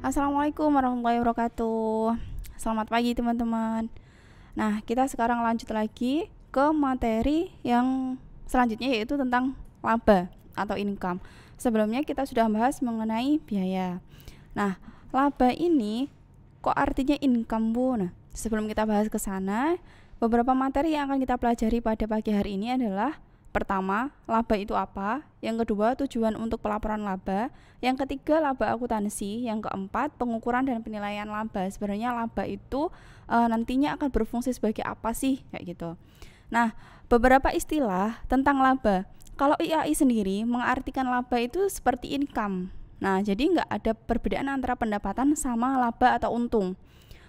Assalamualaikum warahmatullahi wabarakatuh. Selamat pagi teman-teman. Nah, kita sekarang lanjut lagi ke materi yang selanjutnya, yaitu tentang laba atau income. Sebelumnya kita sudah bahas mengenai biaya. Nah, laba ini kok artinya income, Bu? Nah, sebelum kita bahas ke sana, beberapa materi yang akan kita pelajari pada pagi hari ini adalah: pertama, laba itu apa? Yang kedua, tujuan untuk pelaporan laba. Yang ketiga, laba akuntansi. Yang keempat, pengukuran dan penilaian laba. Sebenarnya laba itu nantinya akan berfungsi sebagai apa sih? Kayak gitu. Nah, beberapa istilah tentang laba. Kalau IAI sendiri mengartikan laba itu seperti income. Nah, jadi nggak ada perbedaan antara pendapatan sama laba atau untung.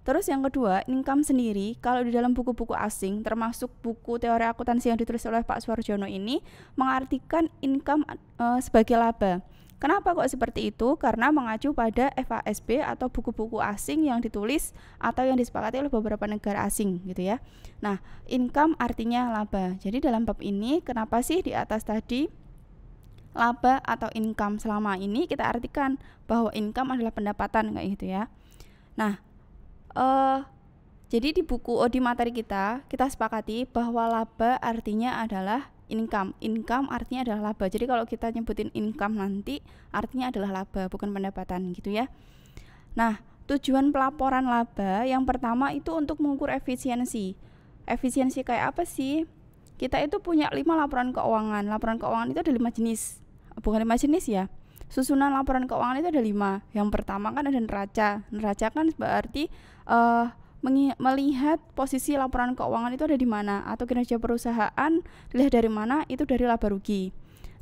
Terus yang kedua, income sendiri, kalau di dalam buku-buku asing, termasuk buku teori akuntansi yang ditulis oleh Pak Suarjono ini, mengartikan income sebagai laba. Kenapa kok seperti itu? Karena mengacu pada FASB atau buku-buku asing yang ditulis atau yang disepakati oleh beberapa negara asing gitu ya. Nah, income artinya laba. Jadi dalam bab ini, kenapa sih di atas tadi laba atau income, selama ini kita artikan bahwa income adalah pendapatan kayak gitu ya. Nah, jadi di materi kita sepakati bahwa laba artinya adalah income. Income artinya adalah laba. Jadi kalau kita nyebutin income nanti artinya adalah laba, bukan pendapatan gitu ya. Nah, tujuan pelaporan laba yang pertama itu untuk mengukur efisiensi. Efisiensi kayak apa sih? Kita itu punya 5 laporan keuangan. Laporan keuangan itu ada 5 jenis. Bukan 5 jenis ya. Susunan laporan keuangan itu ada 5. Yang pertama kan ada neraca. Neraca kan berarti melihat posisi laporan keuangan itu ada di mana, atau kinerja perusahaan dilihat dari mana, itu dari laba rugi.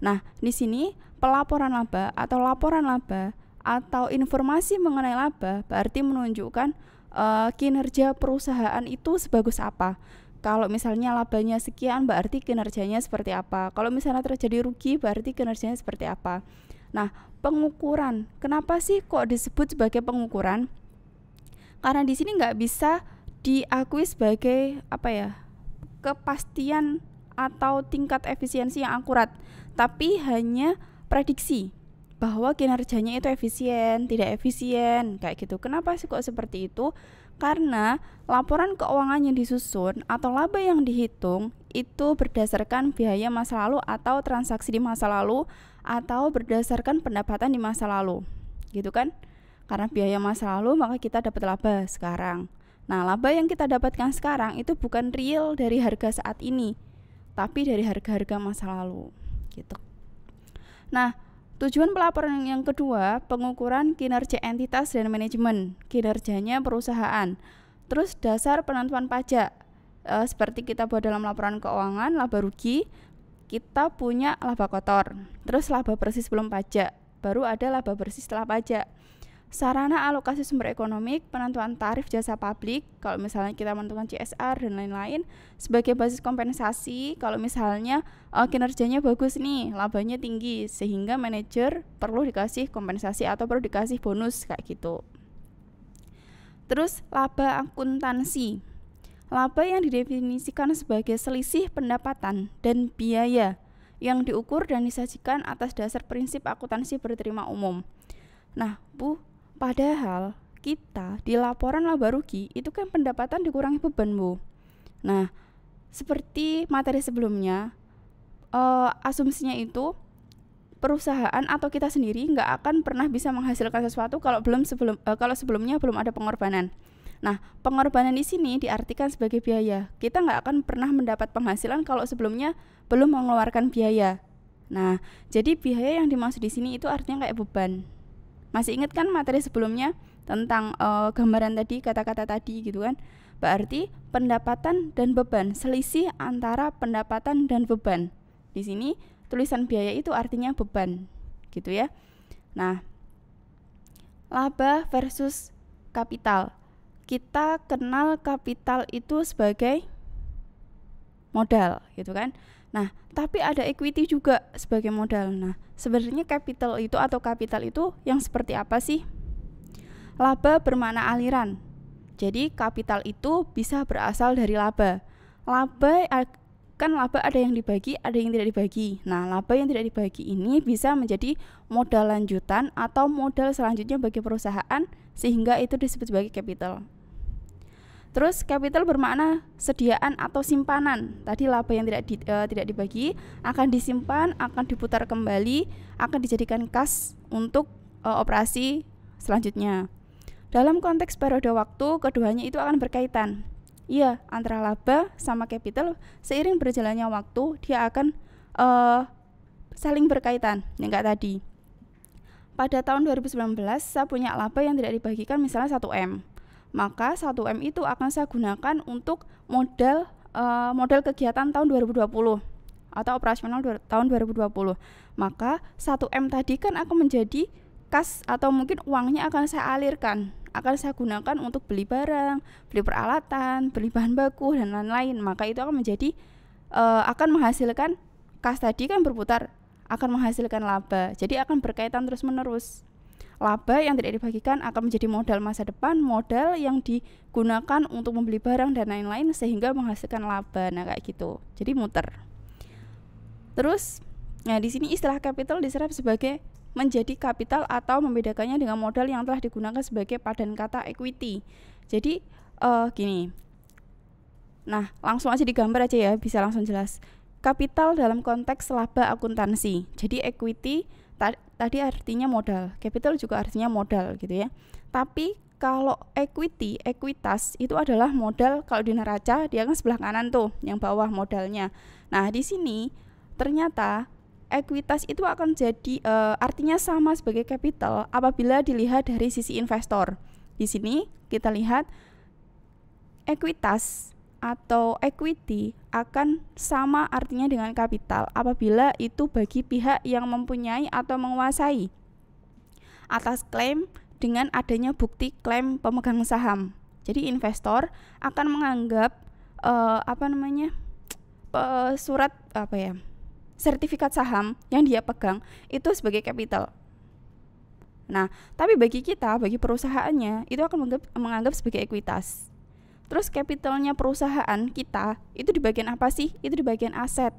Nah, di sini pelaporan laba atau laporan laba atau informasi mengenai laba berarti menunjukkan kinerja perusahaan itu sebagus apa. Kalau misalnya labanya sekian, berarti kinerjanya seperti apa. Kalau misalnya terjadi rugi, berarti kinerjanya seperti apa. Nah, pengukuran. Kenapa sih kok disebut sebagai pengukuran? Karena di sini nggak bisa diakui sebagai kepastian atau tingkat efisiensi yang akurat, tapi hanya prediksi bahwa kinerjanya itu efisien, tidak efisien, kayak gitu. Kenapa sih kok seperti itu? Karena laporan keuangan yang disusun atau laba yang dihitung itu berdasarkan biaya masa lalu atau transaksi di masa lalu, atau berdasarkan pendapatan di masa lalu, gitu kan? Karena biaya masa lalu, maka kita dapat laba sekarang. Nah, laba yang kita dapatkan sekarang itu bukan real dari harga saat ini, tapi dari harga-harga masa lalu, gitu. Nah, tujuan pelaporan yang kedua, pengukuran kinerja entitas dan manajemen, kinerjanya perusahaan. Terus dasar penentuan pajak, seperti kita buat dalam laporan keuangan, laba rugi, kita punya laba kotor. Terus laba bersih sebelum pajak, baru ada laba bersih setelah pajak. Sarana alokasi sumber ekonomi, penentuan tarif jasa publik, kalau misalnya kita menentukan CSR dan lain-lain, sebagai basis kompensasi kalau misalnya kinerjanya bagus nih, labanya tinggi, sehingga manajer perlu dikasih kompensasi atau perlu dikasih bonus kayak gitu. Terus laba akuntansi, laba yang didefinisikan sebagai selisih pendapatan dan biaya yang diukur dan disajikan atas dasar prinsip akuntansi berterima umum. Nah, Bu, padahal kita di laporan laba rugi itu kan pendapatan dikurangi beban, Bu. Nah, seperti materi sebelumnya, asumsinya itu perusahaan atau kita sendiri nggak akan pernah bisa menghasilkan sesuatu kalau sebelumnya belum ada pengorbanan. Nah, pengorbanan di sini diartikan sebagai biaya. Kita nggak akan pernah mendapat penghasilan kalau sebelumnya belum mengeluarkan biaya. Nah, jadi biaya yang dimaksud di sini itu artinya kayak beban. Masih ingat kan materi sebelumnya tentang gambaran tadi, kata-kata tadi gitu kan? Berarti pendapatan dan beban, selisih antara pendapatan dan beban. Di sini tulisan biaya itu artinya beban, gitu ya. Nah, laba versus kapital. Kita kenal kapital itu sebagai modal, gitu kan? Nah, tapi ada equity juga sebagai modal. Nah, sebenarnya capital itu atau kapital itu yang seperti apa sih? Laba bermakna aliran. Jadi kapital itu bisa berasal dari laba. Laba kan laba ada yang dibagi, ada yang tidak dibagi. Nah, laba yang tidak dibagi ini bisa menjadi modal lanjutan atau modal selanjutnya bagi perusahaan, sehingga itu disebut sebagai capital. Terus capital bermakna sediaan atau simpanan. Tadi laba yang tidak dibagi akan disimpan, akan diputar kembali, akan dijadikan kas untuk operasi selanjutnya. Dalam konteks periode waktu, keduanya itu akan berkaitan. Iya, antara laba sama capital seiring berjalannya waktu dia akan saling berkaitan, yang kayak tadi. Pada tahun 2019 saya punya laba yang tidak dibagikan misalnya 1M. Maka 1M itu akan saya gunakan untuk modal kegiatan tahun 2020 atau operasional tahun 2020. Maka 1M tadi kan akan menjadi kas atau mungkin uangnya akan saya alirkan, akan saya gunakan untuk beli barang, beli peralatan, beli bahan baku dan lain-lain. Maka itu akan menjadi akan menghasilkan kas tadi kan berputar, akan menghasilkan laba. Jadi akan berkaitan terus-menerus. Laba yang tidak dibagikan akan menjadi modal masa depan, modal yang digunakan untuk membeli barang dan lain-lain sehingga menghasilkan laba. Nah, kayak gitu. Jadi muter. Terus, nah di sini istilah capital diserap sebagai menjadi kapital atau membedakannya dengan modal yang telah digunakan sebagai padan kata equity. Jadi gini. Nah, langsung aja digambar aja ya, bisa langsung jelas. Kapital dalam konteks laba akuntansi. Jadi equity tadi artinya modal, capital juga artinya modal gitu ya. Tapi kalau equity, ekuitas itu adalah modal. Kalau di neraca dia kan sebelah kanan tuh, yang bawah modalnya. Nah, di sini ternyata ekuitas itu akan jadi artinya sama sebagai capital apabila dilihat dari sisi investor. Di sini kita lihat ekuitas atau equity akan sama artinya dengan kapital apabila itu bagi pihak yang mempunyai atau menguasai atas klaim dengan adanya bukti klaim pemegang saham. Jadi investor akan menganggap sertifikat saham yang dia pegang itu sebagai capital. Nah, tapi bagi kita, bagi perusahaannya itu akan menganggap sebagai ekuitas. Terus capitalnya perusahaan kita itu di bagian apa sih? Itu di bagian aset.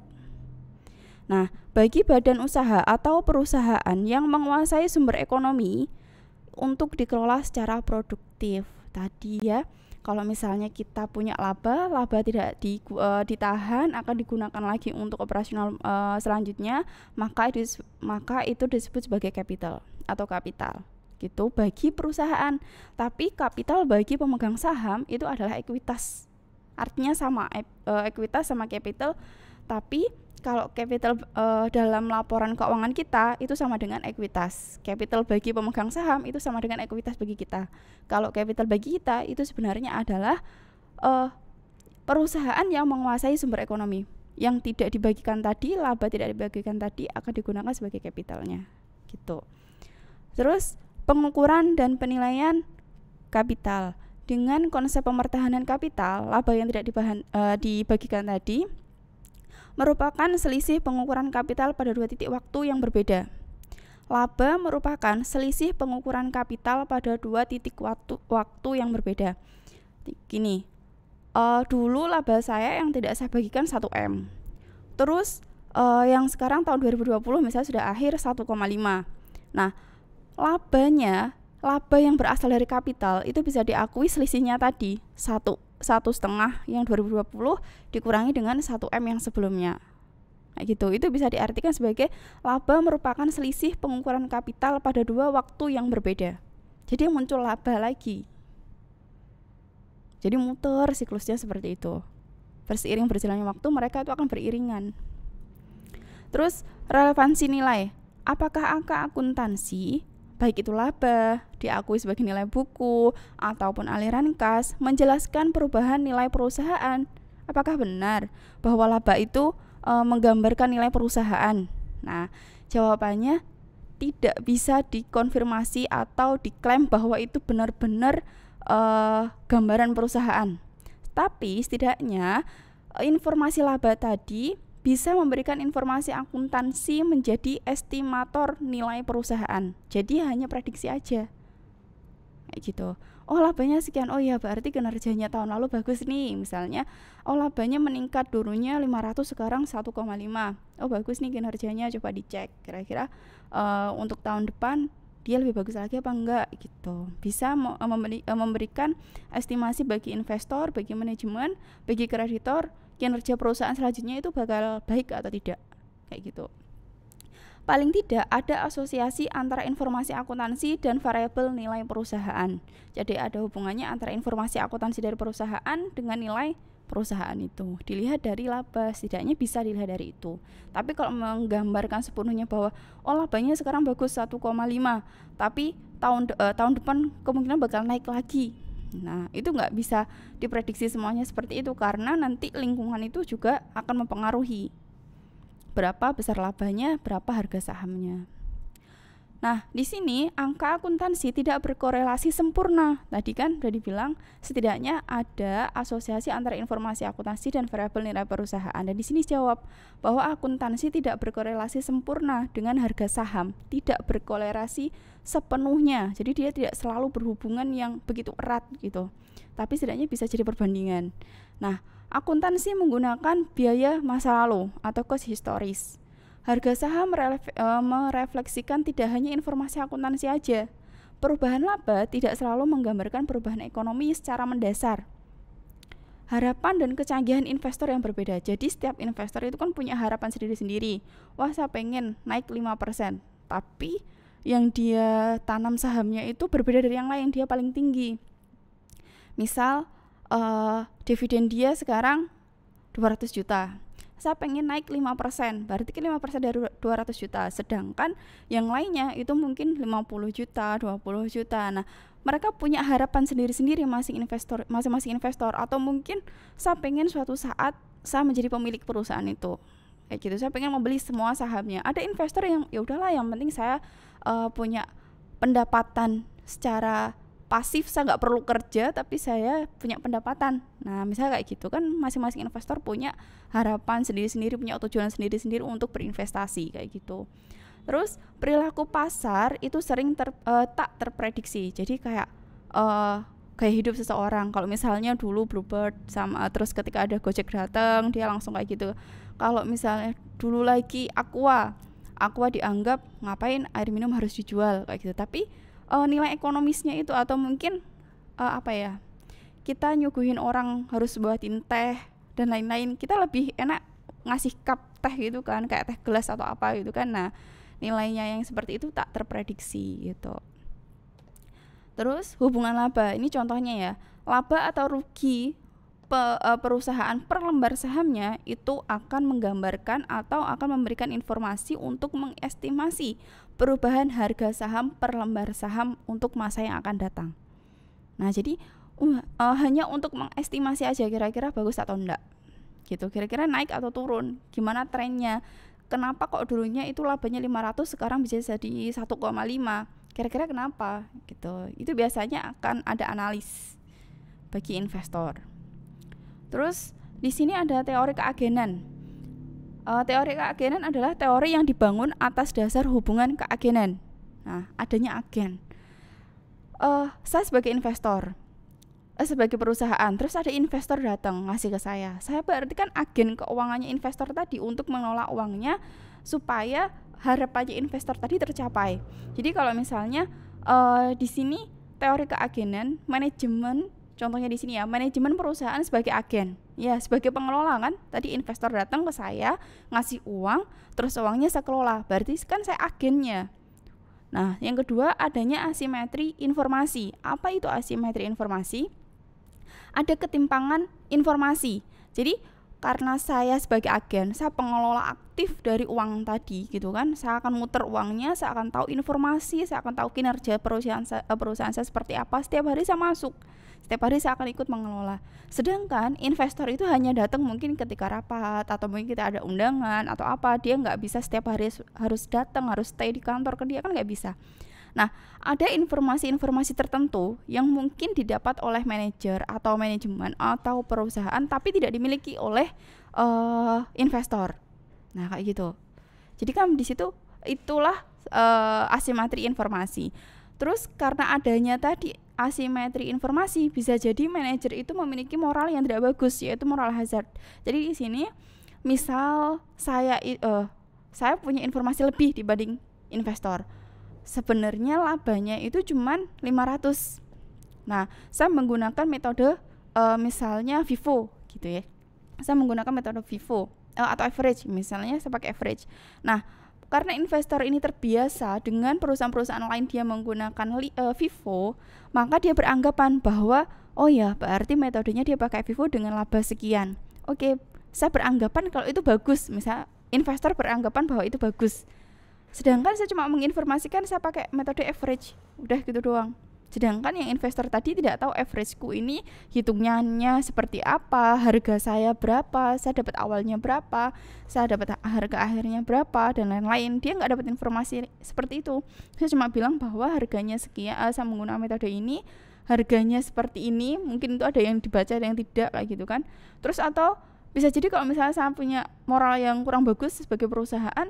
Nah, bagi badan usaha atau perusahaan yang menguasai sumber ekonomi untuk dikelola secara produktif. Tadi ya, kalau misalnya kita punya laba tidak ditahan, akan digunakan lagi untuk operasional selanjutnya, maka itu disebut sebagai capital atau kapital. Gitu bagi perusahaan. Tapi kapital bagi pemegang saham itu adalah ekuitas. Artinya sama, ekuitas sama capital. Tapi kalau capital dalam laporan keuangan kita itu sama dengan ekuitas. Capital bagi pemegang saham itu sama dengan ekuitas bagi kita. Kalau capital bagi kita itu sebenarnya adalah perusahaan yang menguasai sumber ekonomi. Yang tidak dibagikan tadi, laba tidak dibagikan tadi akan digunakan sebagai capitalnya. Gitu. Terus pengukuran dan penilaian kapital. Dengan konsep pemertahanan kapital, laba yang tidak dibagikan tadi merupakan selisih pengukuran kapital pada dua titik waktu yang berbeda. Laba merupakan selisih pengukuran kapital pada dua titik waktu yang berbeda. Gini, dulu laba saya yang tidak saya bagikan 1M. Terus yang sekarang tahun 2020 misalnya sudah akhir 1,5. Nah, laba yang berasal dari kapital itu bisa diakui selisihnya tadi 1,5 yang 2020 dikurangi dengan 1M yang sebelumnya. Nah gitu, itu bisa diartikan sebagai laba merupakan selisih pengukuran kapital pada dua waktu yang berbeda. Jadi muncul laba lagi. Jadi muter siklusnya seperti itu. Berseiring berjalannya waktu mereka itu akan beriringan. Terus relevansi nilai. Apakah angka akuntansi baik itu laba, diakui sebagai nilai buku, ataupun aliran kas, menjelaskan perubahan nilai perusahaan? Apakah benar bahwa laba itu menggambarkan nilai perusahaan? Nah, jawabannya tidak bisa dikonfirmasi atau diklaim bahwa itu benar-benar gambaran perusahaan. Tapi setidaknya informasi laba tadi bisa memberikan informasi akuntansi menjadi estimator nilai perusahaan. Jadi hanya prediksi aja. kayak gitu. Oh labanya sekian, oh ya berarti kinerjanya tahun lalu bagus nih misalnya. Oh labanya meningkat, dulunya 500 sekarang 1,5. Oh bagus nih kinerjanya, coba dicek kira-kira untuk tahun depan dia lebih bagus lagi apa enggak gitu. Bisa memberikan estimasi bagi investor, bagi manajemen, bagi kreditor, kinerja perusahaan selanjutnya itu bakal baik atau tidak, kayak gitu. Paling tidak ada asosiasi antara informasi akuntansi dan variabel nilai perusahaan. Jadi ada hubungannya antara informasi akuntansi dari perusahaan dengan nilai perusahaan itu. Dilihat dari laba, setidaknya bisa dilihat dari itu. Tapi kalau menggambarkan sepenuhnya bahwa oh labanya sekarang bagus 1,5, tapi tahun depan kemungkinan bakal naik lagi. Nah, itu nggak bisa diprediksi semuanya seperti itu karena nanti lingkungan itu juga akan mempengaruhi berapa besar labanya, berapa harga sahamnya. Nah, di sini angka akuntansi tidak berkorelasi sempurna. Tadi kan udah dibilang setidaknya ada asosiasi antara informasi akuntansi dan variabel nilai perusahaan. Dan di sini jawab bahwa akuntansi tidak berkorelasi sempurna dengan harga saham, tidak berkorelasi sepenuhnya. Jadi dia tidak selalu berhubungan yang begitu erat gitu. Tapi setidaknya bisa jadi perbandingan. Nah, akuntansi menggunakan biaya masa lalu atau cost historis. Harga saham merefleksikan tidak hanya informasi akuntansi aja. Perubahan laba tidak selalu menggambarkan perubahan ekonomi secara mendasar. Harapan dan kecanggihan investor yang berbeda. Jadi setiap investor itu kan punya harapan sendiri-sendiri. Wah, saya pengen naik 5%. Tapi yang dia tanam sahamnya itu berbeda dari yang lain, dia paling tinggi. Misal dividen dia sekarang 200 juta. Saya pengen naik 5%, berarti kan 5% dari 200 juta. Sedangkan yang lainnya itu mungkin 50 juta, 20 juta. Nah, mereka punya harapan sendiri-sendiri masing-masing investor. Atau mungkin saya pengen suatu saat saya menjadi pemilik perusahaan itu. Kayak gitu, saya pengen membeli semua sahamnya. Ada investor yang ya udahlah, yang penting saya punya pendapatan secara pasif, saya nggak perlu kerja tapi saya punya pendapatan. Nah misalnya kayak gitu kan, masing-masing investor punya harapan sendiri-sendiri, punya tujuan sendiri-sendiri untuk berinvestasi kayak gitu. Terus perilaku pasar itu sering tak terprediksi. Jadi kayak gaya hidup seseorang. Kalau misalnya dulu Bluebird sama terus ketika ada Gojek datang dia langsung kayak gitu. Kalau misalnya dulu lagi Aqua dianggap ngapain air minum harus dijual kayak gitu. Tapi nilai ekonomisnya itu atau mungkin kita nyuguhin orang harus buatin teh dan lain-lain, kita lebih enak ngasih cup teh gitu kan, kayak teh gelas atau apa gitu kan. Nah nilainya yang seperti itu tak terprediksi gitu. Terus hubungan laba, ini contohnya ya, laba atau rugi perusahaan per lembar sahamnya itu akan menggambarkan atau akan memberikan informasi untuk mengestimasi perubahan harga saham per lembar saham untuk masa yang akan datang. Nah jadi hanya untuk mengestimasi aja kira-kira bagus atau enggak gitu, kira-kira naik atau turun, gimana trennya, kenapa kok dulunya itu labanya 500 sekarang bisa jadi 1,5, kira-kira kenapa gitu. Itu biasanya akan ada analis bagi investor. Terus di sini ada teori keagenan. Teori keagenan adalah teori yang dibangun atas dasar hubungan keagenan. Nah, adanya agen. Saya sebagai investor, sebagai perusahaan, terus ada investor datang ngasih ke saya. Saya berarti kan agen keuangannya investor tadi untuk mengelola uangnya supaya harapannya investor tadi tercapai. Jadi kalau misalnya di sini teori keagenan, manajemen, contohnya di sini ya, manajemen perusahaan sebagai agen. Ya, sebagai pengelola kan. Tadi investor datang ke saya, ngasih uang, terus uangnya saya kelola. Berarti kan saya agennya. Nah, yang kedua adanya asimetri informasi. Apa itu asimetri informasi? Ada ketimpangan informasi. Jadi karena saya sebagai agen, saya pengelola aktif dari uang tadi gitu kan, saya akan muter uangnya, saya akan tahu informasi, saya akan tahu kinerja perusahaan saya seperti apa. Setiap hari saya masuk, setiap hari saya akan ikut mengelola. Sedangkan investor itu hanya datang mungkin ketika rapat atau mungkin kita ada undangan atau apa, dia nggak bisa setiap hari harus datang, harus stay di kantor, ke dia kan nggak bisa. Nah, ada informasi-informasi tertentu yang mungkin didapat oleh manajer atau manajemen atau perusahaan tapi tidak dimiliki oleh investor. Nah, kayak gitu. Jadi kan di situ itulah asimetri informasi. Terus karena adanya tadi asimetri informasi, bisa jadi manajer itu memiliki moral yang tidak bagus, yaitu moral hazard. Jadi di sini misal saya punya informasi lebih dibanding investor. Sebenarnya labanya itu cuman 500. Nah, saya menggunakan metode misalnya FIFO gitu ya. Saya menggunakan metode FIFO atau average, misalnya saya pakai average. Nah, karena investor ini terbiasa dengan perusahaan-perusahaan lain dia menggunakan FIFO, maka dia beranggapan bahwa oh ya, berarti metodenya dia pakai FIFO dengan laba sekian. Oke, saya beranggapan kalau itu bagus. Misal investor beranggapan bahwa itu bagus. Sedangkan saya cuma menginformasikan saya pakai metode average. Udah gitu doang. Sedangkan yang investor tadi tidak tahu averageku ini hitungannya seperti apa, harga saya berapa, saya dapat awalnya berapa, saya dapat harga akhirnya berapa, dan lain-lain. Dia nggak dapat informasi seperti itu. Saya cuma bilang bahwa harganya sekian, saya menggunakan metode ini, harganya seperti ini. Mungkin itu ada yang dibaca, ada yang tidak lah gitu kan. Terus atau bisa jadi kalau misalnya saya punya moral yang kurang bagus sebagai perusahaan,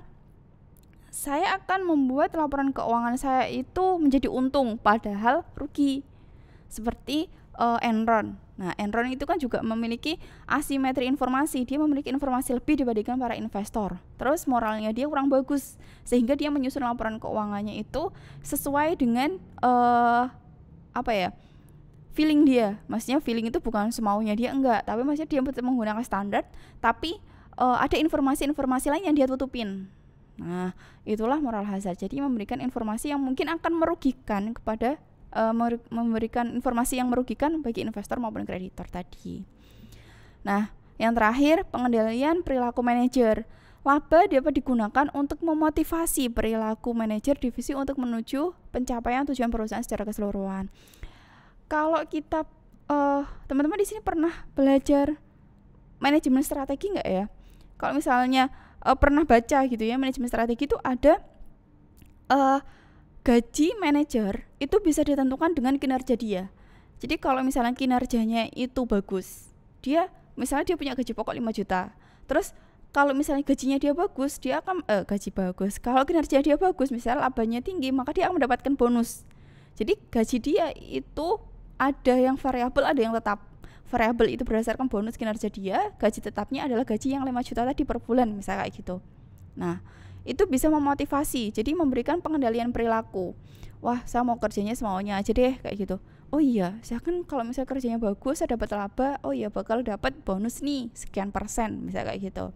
saya akan membuat laporan keuangan saya itu menjadi untung padahal rugi. Seperti Enron. Nah, Enron itu kan juga memiliki asimetri informasi. Dia memiliki informasi lebih dibandingkan para investor. Terus moralnya dia kurang bagus, sehingga dia menyusun laporan keuangannya itu sesuai dengan feeling dia. Maksudnya feeling itu bukan semaunya dia, enggak, tapi maksudnya dia menggunakan standar, tapi ada informasi-informasi lain yang dia tutupin. Nah, itulah moral hazard. Jadi memberikan informasi yang mungkin akan merugikan kepada memberikan informasi yang merugikan bagi investor maupun kreditor tadi. Nah, yang terakhir, pengendalian perilaku manajer. Laba dapat digunakan untuk memotivasi perilaku manajer divisi untuk menuju pencapaian tujuan perusahaan secara keseluruhan. Kalau kita teman-teman di sini pernah belajar manajemen strategi nggak ya? Kalau misalnya pernah baca gitu ya, manajemen strategi itu ada gaji manajer itu bisa ditentukan dengan kinerja dia. Jadi kalau misalnya kinerjanya itu bagus, misalnya dia punya gaji pokok 5 juta. Terus kalau misalnya gajinya dia bagus, dia akan Kalau kinerja dia bagus, misalnya labanya tinggi, maka dia akan mendapatkan bonus. Jadi gaji dia itu ada yang variabel, ada yang tetap. Variabel itu berdasarkan bonus kinerja dia, gaji tetapnya adalah gaji yang 5 juta tadi per bulan, misalnya kayak gitu. Nah, itu bisa memotivasi, jadi memberikan pengendalian perilaku. Wah, saya mau kerjanya semaunya aja deh, kayak gitu. Oh iya, saya kan kalau misalnya kerjanya bagus, saya dapat laba, oh iya bakal dapat bonus nih, sekian persen, misalnya kayak gitu.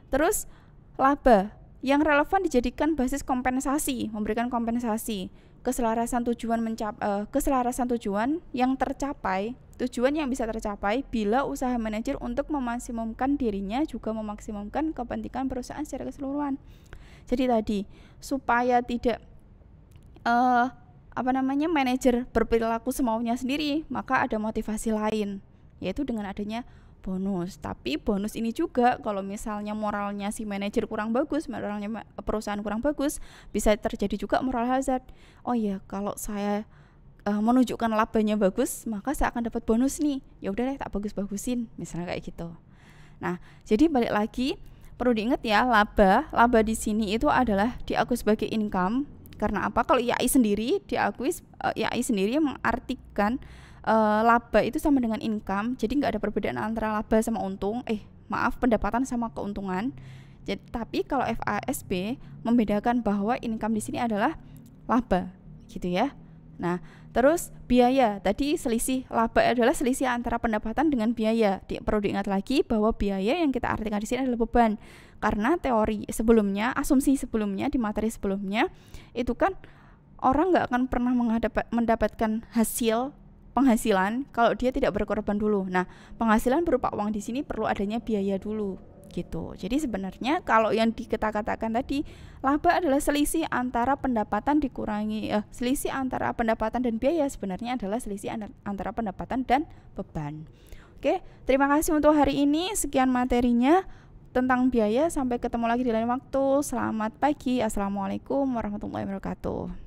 Terus, laba yang relevan dijadikan basis kompensasi, memberikan kompensasi. Keselarasan tujuan yang tercapai, tujuan yang bisa tercapai bila usaha manajer untuk memaksimumkan dirinya juga memaksimumkan kepentingan perusahaan secara keseluruhan. Jadi tadi supaya tidak manajer berperilaku semaunya sendiri, maka ada motivasi lain, yaitu dengan adanya bonus. Tapi bonus ini juga kalau misalnya moralnya si manajer kurang bagus, moralnya perusahaan kurang bagus, bisa terjadi juga moral hazard. Oh iya, kalau saya menunjukkan labanya bagus, maka saya akan dapat bonus nih. Ya udah deh, tak bagus-bagusin, misalnya kayak gitu. Nah, jadi balik lagi perlu diingat ya, laba di sini itu adalah diakui sebagai income. Karena apa? Kalau IAI sendiri mengartikan laba itu sama dengan income, jadi nggak ada perbedaan antara laba sama untung, pendapatan sama keuntungan. Jadi, tapi kalau FASB membedakan bahwa income di sini adalah laba, gitu ya. Nah, terus biaya, tadi selisih laba adalah selisih antara pendapatan dengan biaya. Perlu diingat lagi bahwa biaya yang kita artikan di sini adalah beban. Karena teori sebelumnya, asumsi sebelumnya di materi sebelumnya, itu kan orang nggak akan pernah mendapatkan penghasilan kalau dia tidak berkorban dulu. Nah, penghasilan berupa uang di sini perlu adanya biaya dulu, gitu. Jadi sebenarnya kalau yang dikatakan tadi, laba adalah selisih antara pendapatan selisih antara pendapatan dan biaya, sebenarnya adalah selisih antara pendapatan dan beban. Oke, terima kasih untuk hari ini. Sekian materinya tentang biaya. Sampai ketemu lagi di lain waktu. Selamat pagi. Assalamualaikum warahmatullahi wabarakatuh.